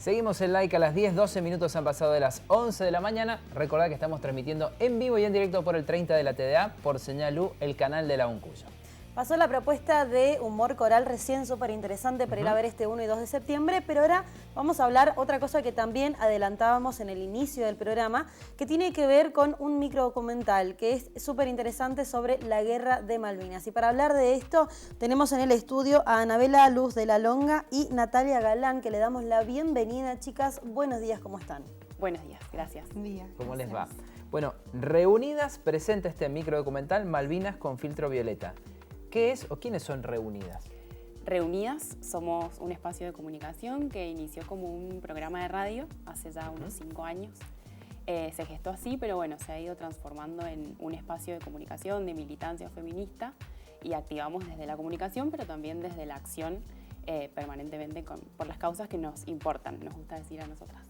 Seguimos en Like a las 10, 12 minutos han pasado de las 11 de la mañana. Recordad que estamos transmitiendo en vivo y en directo por el 30 de la TDA, por Señal U, el canal de la Uncuyo. Pasó la propuesta de humor coral recién, súper interesante para ir a ver este 1 y 2 de septiembre, pero ahora vamos a hablar otra cosa que también adelantábamos en el inicio del programa, que tiene que ver con un microdocumental que es súper interesante sobre la Guerra de Malvinas. Y para hablar de esto tenemos en el estudio a Anabela Luz de la Longa y Natalia Galán, que le damos la bienvenida. Chicas, buenos días, ¿cómo están? Buenos días, gracias. Buen día. ¿Cómo les va? Bueno, Reunidas presenta este microdocumental Malvinas con filtro violeta. ¿Qué es o quiénes son Reunidas? Reunidas somos un espacio de comunicación que inició como un programa de radio hace ya unos 5 años. Se gestó así, pero bueno, se ha ido transformando en un espacio de comunicación, de militancia feminista, y activamos desde la comunicación, pero también desde la acción permanentemente por las causas que nos importan, nos gusta decir a nosotras.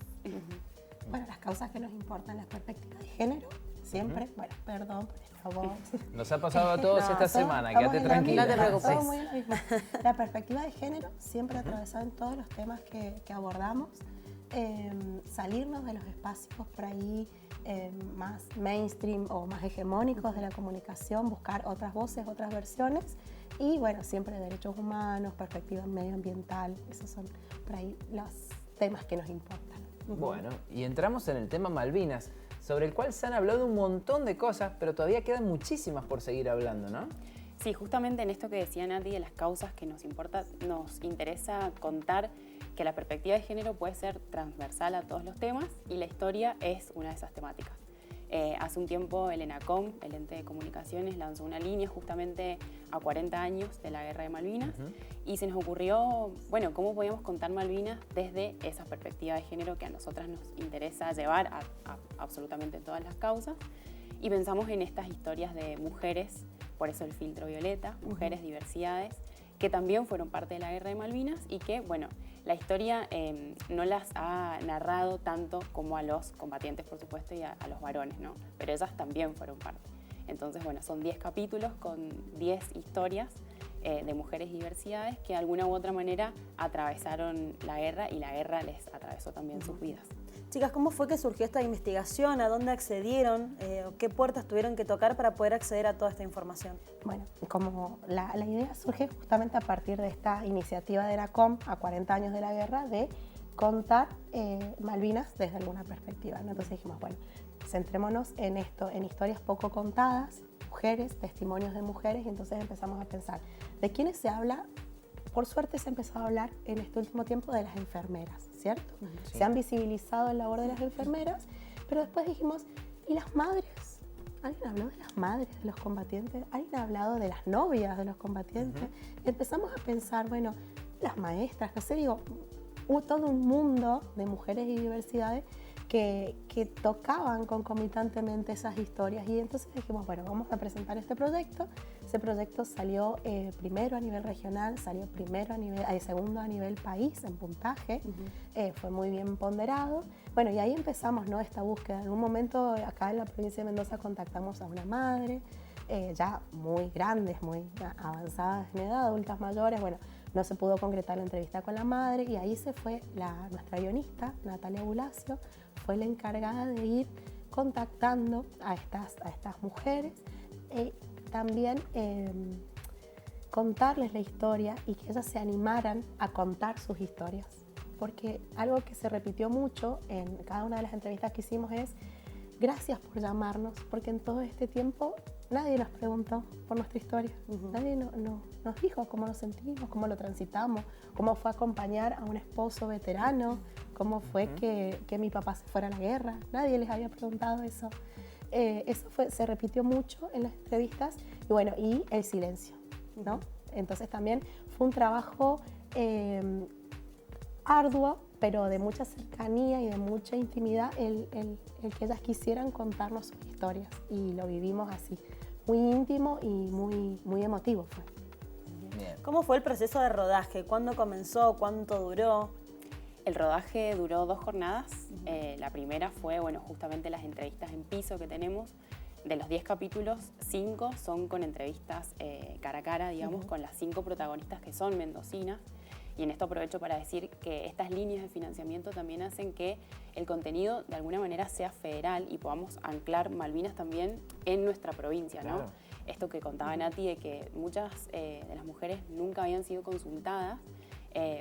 Bueno, las causas que nos importan, las perspectivas de género, siempre, bueno, perdón por esta voz. Nos ha pasado a todos esta semana, quédate tranquila. No te preocupes. Estamos muy en la misma. La perspectiva de género siempre atravesada en todos los temas que abordamos, salirnos de los espacios por ahí más mainstream o más hegemónicos de la comunicación, buscar otras voces, otras versiones y bueno, siempre derechos humanos, perspectiva medioambiental, esos son por ahí los temas que nos importan. Bueno, y entramos en el tema Malvinas, sobre el cual se han hablado un montón de cosas, pero todavía quedan muchísimas por seguir hablando, ¿no? Sí, justamente en esto que decía Nati de las causas que nos importa, nos interesa contar que la perspectiva de género puede ser transversal a todos los temas y la historia es una de esas temáticas. Hace un tiempo el ENACOM, el ente de comunicaciones, lanzó una línea justamente a 40 años de la Guerra de Malvinas y se nos ocurrió, bueno, cómo podíamos contar Malvinas desde esa perspectiva de género que a nosotras nos interesa llevar a absolutamente todas las causas y pensamos en estas historias de mujeres, por eso el filtro violeta, mujeres, diversidades, que también fueron parte de la Guerra de Malvinas y que, bueno, la historia no las ha narrado tanto como a los combatientes, por supuesto, y a los varones, ¿no? Pero ellas también fueron parte. Entonces, bueno, son 10 capítulos con 10 historias de mujeres y diversidades que de alguna u otra manera atravesaron la guerra y la guerra les atravesó también sus vidas. Chicas, ¿cómo fue que surgió esta investigación? ¿A dónde accedieron? ¿Qué puertas tuvieron que tocar para poder acceder a toda esta información? Bueno, como la idea surge justamente a partir de esta iniciativa de ENACOM a 40 años de la guerra de contar Malvinas desde alguna perspectiva, ¿no? Entonces dijimos, bueno, centrémonos en esto, en historias poco contadas, mujeres, testimonios de mujeres, y entonces empezamos a pensar, ¿de quiénes se habla? Por suerte se empezó a hablar en este último tiempo de las enfermeras, ¿cierto? Sí. Se han visibilizado el labor de las enfermeras, pero después dijimos, ¿y las madres? ¿Alguien habló de las madres de los combatientes? ¿Alguien ha hablado de las novias de los combatientes? Y empezamos a pensar, bueno, las maestras, no sé, digo, hubo todo un mundo de mujeres y diversidades que tocaban concomitantemente esas historias y entonces dijimos, bueno, vamos a presentar este proyecto. Ese proyecto salió primero a nivel regional, salió segundo a nivel país en puntaje, fue muy bien ponderado. Bueno, y ahí empezamos, ¿no?, esta búsqueda. En un momento acá en la provincia de Mendoza contactamos a una madre, ya muy grandes, muy avanzadas en edad, adultas mayores, bueno, no se pudo concretar la entrevista con la madre y ahí se fue nuestra guionista, Natalia Bulacio, fue la encargada de ir contactando a estas mujeres y también contarles la historia y que ellas se animaran a contar sus historias. Porque algo que se repitió mucho en cada una de las entrevistas que hicimos es gracias por llamarnos, porque en todo este tiempo nadie nos preguntó por nuestra historia. Nadie nos dijo cómo nos sentimos, cómo lo transitamos, cómo fue acompañar a un esposo veterano, cómo fue que mi papá se fuera a la guerra. Nadie les había preguntado eso. Eso se repitió mucho en las entrevistas y bueno, y el silencio, ¿no? Entonces también fue un trabajo arduo, pero de mucha cercanía y de mucha intimidad el que ellas quisieran contarnos sus historias y lo vivimos así, muy íntimo y muy emotivo fue. Bien. ¿Cómo fue el proceso de rodaje? ¿Cuándo comenzó? ¿Cuánto duró? El rodaje duró 2 jornadas. La primera fue, bueno, justamente las entrevistas en piso que tenemos. De los 10 capítulos, 5 son con entrevistas cara a cara, digamos, con las 5 protagonistas que son mendocinas. Y en esto aprovecho para decir que estas líneas de financiamiento también hacen que el contenido de alguna manera sea federal y podamos anclar Malvinas también en nuestra provincia, ¿no? Claro. Esto que contaba Nati de que muchas de las mujeres nunca habían sido consultadas,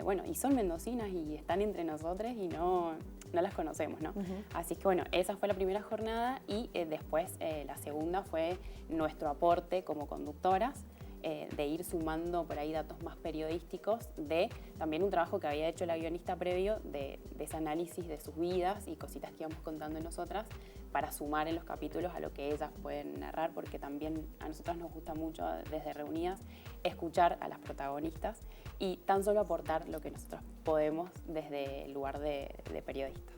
bueno, y son mendocinas y están entre nosotros y no las conocemos, ¿no? Así que bueno, esa fue la primera jornada y después la segunda fue nuestro aporte como conductoras, de ir sumando por ahí datos más periodísticos de también un trabajo que había hecho la guionista previo de ese análisis de sus vidas y cositas que íbamos contando nosotras para sumar en los capítulos a lo que ellas pueden narrar, porque también a nosotras nos gusta mucho desde Reunidas escuchar a las protagonistas y tan solo aportar lo que nosotros podemos desde el lugar de periodistas.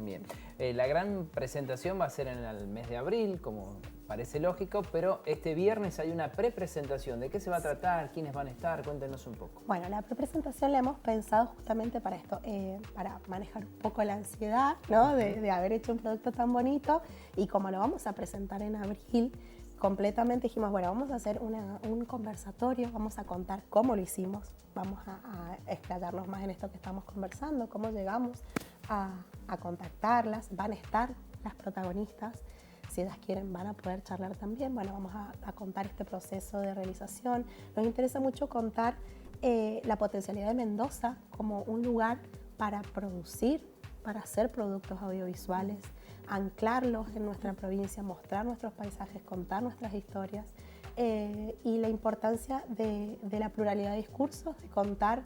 Bien. La gran presentación va a ser en el mes de abril, como parece lógico, pero este viernes hay una prepresentación. ¿De qué se va a tratar? ¿Quiénes van a estar? Cuéntenos un poco. Bueno, la prepresentación la hemos pensado justamente para esto, para manejar un poco la ansiedad, ¿no? de haber hecho un producto tan bonito, y como lo vamos a presentar en abril, completamente dijimos, bueno, vamos a hacer un conversatorio, vamos a contar cómo lo hicimos, vamos a explayarnos más en esto que estamos conversando, cómo llegamos a contactarlas, van a estar las protagonistas, si ellas quieren van a poder charlar también, bueno, vamos a contar este proceso de realización. Nos interesa mucho contar la potencialidad de Mendoza como un lugar para producir, para hacer productos audiovisuales, anclarlos en nuestra provincia, mostrar nuestros paisajes, contar nuestras historias, y la importancia de la pluralidad de discursos, de contar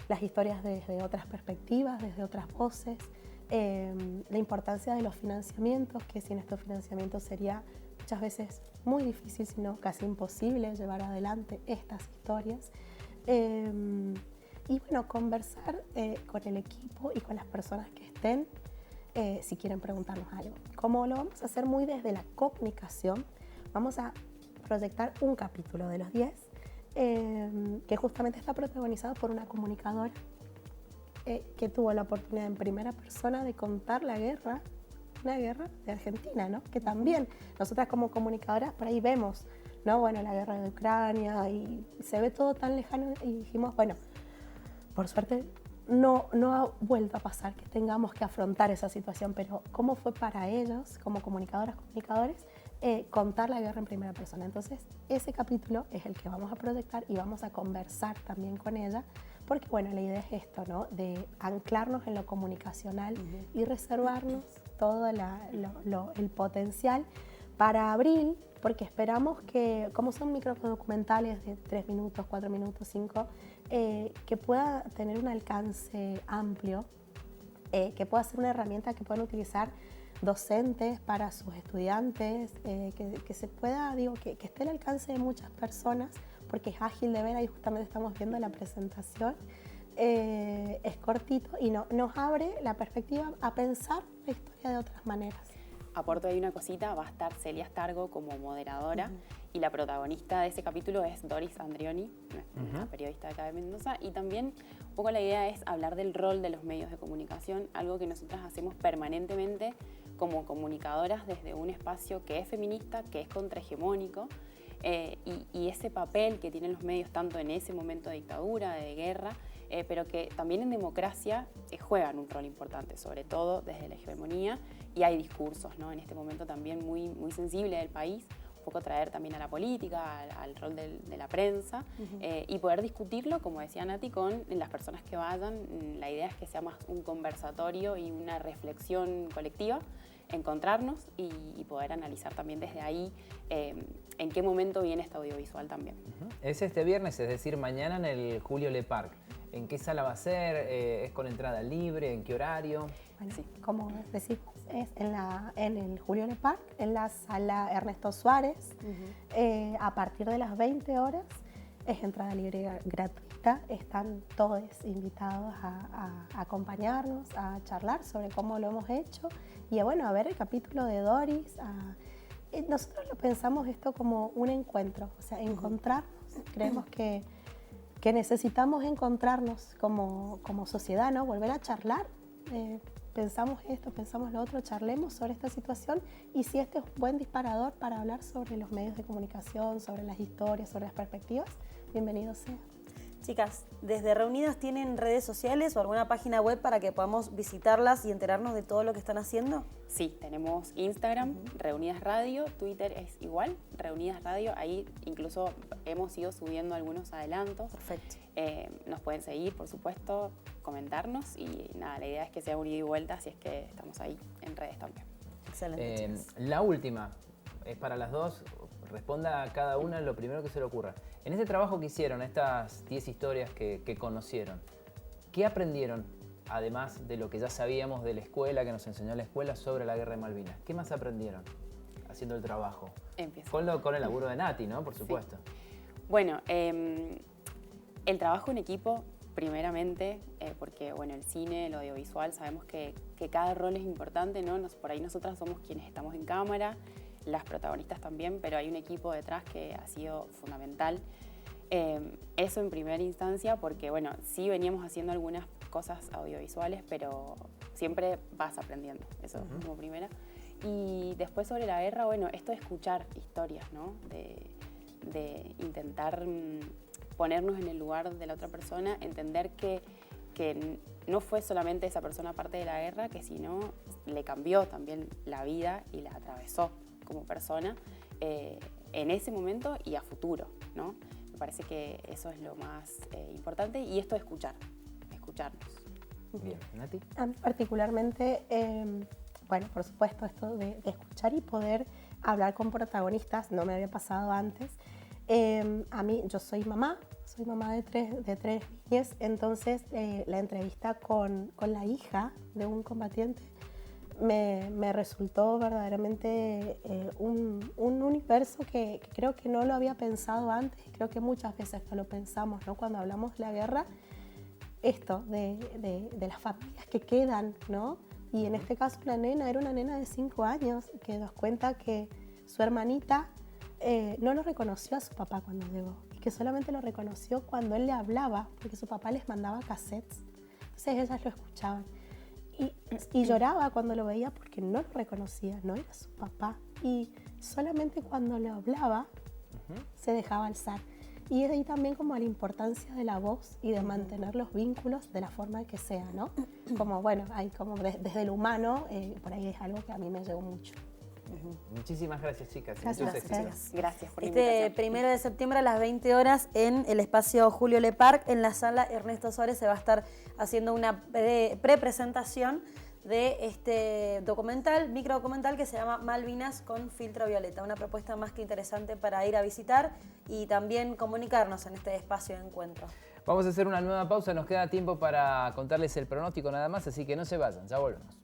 las historias desde otras perspectivas, desde otras voces, la importancia de los financiamientos, que sin estos financiamientos sería muchas veces muy difícil, sino casi imposible llevar adelante estas historias. Y bueno, conversar con el equipo y con las personas que estén, si quieren preguntarnos algo. Como lo vamos a hacer muy desde la comunicación, vamos a proyectar un capítulo de los 10, que justamente está protagonizado por una comunicadora que tuvo la oportunidad en primera persona de contar la guerra, una guerra de Argentina, ¿no? Que también nosotras como comunicadoras por ahí vemos, ¿no? Bueno, la guerra de Ucrania, y se ve todo tan lejano, y dijimos, bueno, por suerte no ha vuelto a pasar que tengamos que afrontar esa situación, pero cómo fue para ellos, como comunicadoras, comunicadores, contar la guerra en primera persona. Entonces, ese capítulo es el que vamos a proyectar y vamos a conversar también con ella, porque bueno, la idea es esto, ¿no? De anclarnos en lo comunicacional y reservarnos todo el potencial para abril, porque esperamos que, como son microdocumentales de 3 minutos, 4 minutos, 5, que pueda tener un alcance amplio, que pueda ser una herramienta que puedan utilizar docentes para sus estudiantes, que se pueda, digo, que esté al alcance de muchas personas, porque es ágil de ver. Ahí justamente estamos viendo la presentación, es cortito y nos abre la perspectiva a pensar la historia de otras maneras. Aporto ahí una cosita, va a estar Celia Stargo como moderadora, y la protagonista de ese capítulo es Doris Andrioni, una periodista de acá de Mendoza, y también un poco la idea es hablar del rol de los medios de comunicación, algo que nosotras hacemos permanentemente como comunicadoras desde un espacio que es feminista, que es contrahegemónico, y ese papel que tienen los medios tanto en ese momento de dictadura, de guerra, pero que también en democracia juegan un rol importante, sobre todo desde la hegemonía, y hay discursos, ¿no? En este momento también muy, muy sensible del país, un poco traer también a la política, al rol de la prensa, y poder discutirlo, como decía Nati, con las personas que vayan. La idea es que sea más un conversatorio y una reflexión colectiva, encontrarnos y poder analizar también desde ahí en qué momento viene este audiovisual también. Es este viernes, es decir, mañana en el Julio Le Parc. ¿En qué sala va a ser? ¿Es con entrada libre? ¿En qué horario? Bueno, sí, como decimos, es en el Julio Le Parc, en la sala Ernesto Suárez, a partir de las 20 horas. Es entrada libre gratuita, están todos invitados a acompañarnos, a charlar sobre cómo lo hemos hecho y a ver el capítulo de Doris. Nosotros lo pensamos esto como un encuentro, o sea, encontrarnos. Creemos que necesitamos encontrarnos como sociedad, ¿no? Volver a charlar. Pensamos esto, pensamos lo otro, charlemos sobre esta situación, y si este es un buen disparador para hablar sobre los medios de comunicación, sobre las historias, sobre las perspectivas, bienvenido sea. Chicas, desde Reunidas, ¿tienen redes sociales o alguna página web para que podamos visitarlas y enterarnos de todo lo que están haciendo? Sí, tenemos Instagram, Reunidas Radio, Twitter es igual, Reunidas Radio, ahí incluso hemos ido subiendo algunos adelantos. Perfecto. Nos pueden seguir, por supuesto, comentarnos y nada, la idea es que sea un ida y vuelta, así es que estamos ahí en redes también. Excelente, chicas. La última es para las dos. Responda a cada una lo primero que se le ocurra. En este trabajo que hicieron, estas 10 historias que conocieron, ¿qué aprendieron? Además de lo que ya sabíamos de la escuela, que nos enseñó la escuela sobre la Guerra de Malvinas. ¿Qué más aprendieron haciendo el trabajo? Empiezo. Con el laburo de Nati, ¿no? Por supuesto. Sí. Bueno, el trabajo en equipo, primeramente, porque bueno, el cine, el audiovisual, sabemos que cada rol es importante, ¿no? Por ahí nosotras somos quienes estamos en cámara, las protagonistas también, pero hay un equipo detrás que ha sido fundamental. Eso en primera instancia, porque bueno, sí veníamos haciendo algunas cosas audiovisuales, pero siempre vas aprendiendo, eso como primera. Y después sobre la guerra, bueno, esto de escuchar historias, ¿no? De intentar ponernos en el lugar de la otra persona, entender que no fue solamente esa persona parte de la guerra, que sino le cambió también la vida y la atravesó como persona en ese momento y a futuro, ¿no? Me parece que eso es lo más importante y esto de escucharnos. Bien, Nati. A mí particularmente, bueno, por supuesto, esto de escuchar y poder hablar con protagonistas, no me había pasado antes. A mí, yo soy mamá de tres niñas, entonces la entrevista con la hija de un combatiente me resultó verdaderamente un universo que creo que no lo había pensado antes, creo que muchas veces no lo pensamos, ¿no? Cuando hablamos de la guerra, esto de las familias que quedan, ¿no? Y en este caso la nena era una nena de 5 años que nos cuenta que su hermanita no lo reconoció a su papá cuando llegó y que solamente lo reconoció cuando él le hablaba porque su papá les mandaba cassettes, entonces ellas lo escuchaban. Y lloraba cuando lo veía porque no lo reconocía, no era su papá. Y solamente cuando le hablaba se dejaba alzar. Y es ahí también como la importancia de la voz y de mantener los vínculos de la forma que sea, ¿no? Como, bueno, hay como desde lo humano, por ahí es algo que a mí me llegó mucho. Muchísimas gracias, chicas. Gracias. Muchos éxitos. Gracias por la Este invitación. 1 de septiembre a las 20 horas en el espacio Julio Le Parc, en la sala Ernesto Suárez, se va a estar haciendo una pre-presentación de este documental, microdocumental que se llama Malvinas con filtro violeta. Una propuesta más que interesante para ir a visitar y también comunicarnos en este espacio de encuentro. Vamos a hacer una nueva pausa, nos queda tiempo para contarles el pronóstico nada más, así que no se vayan, ya volvemos.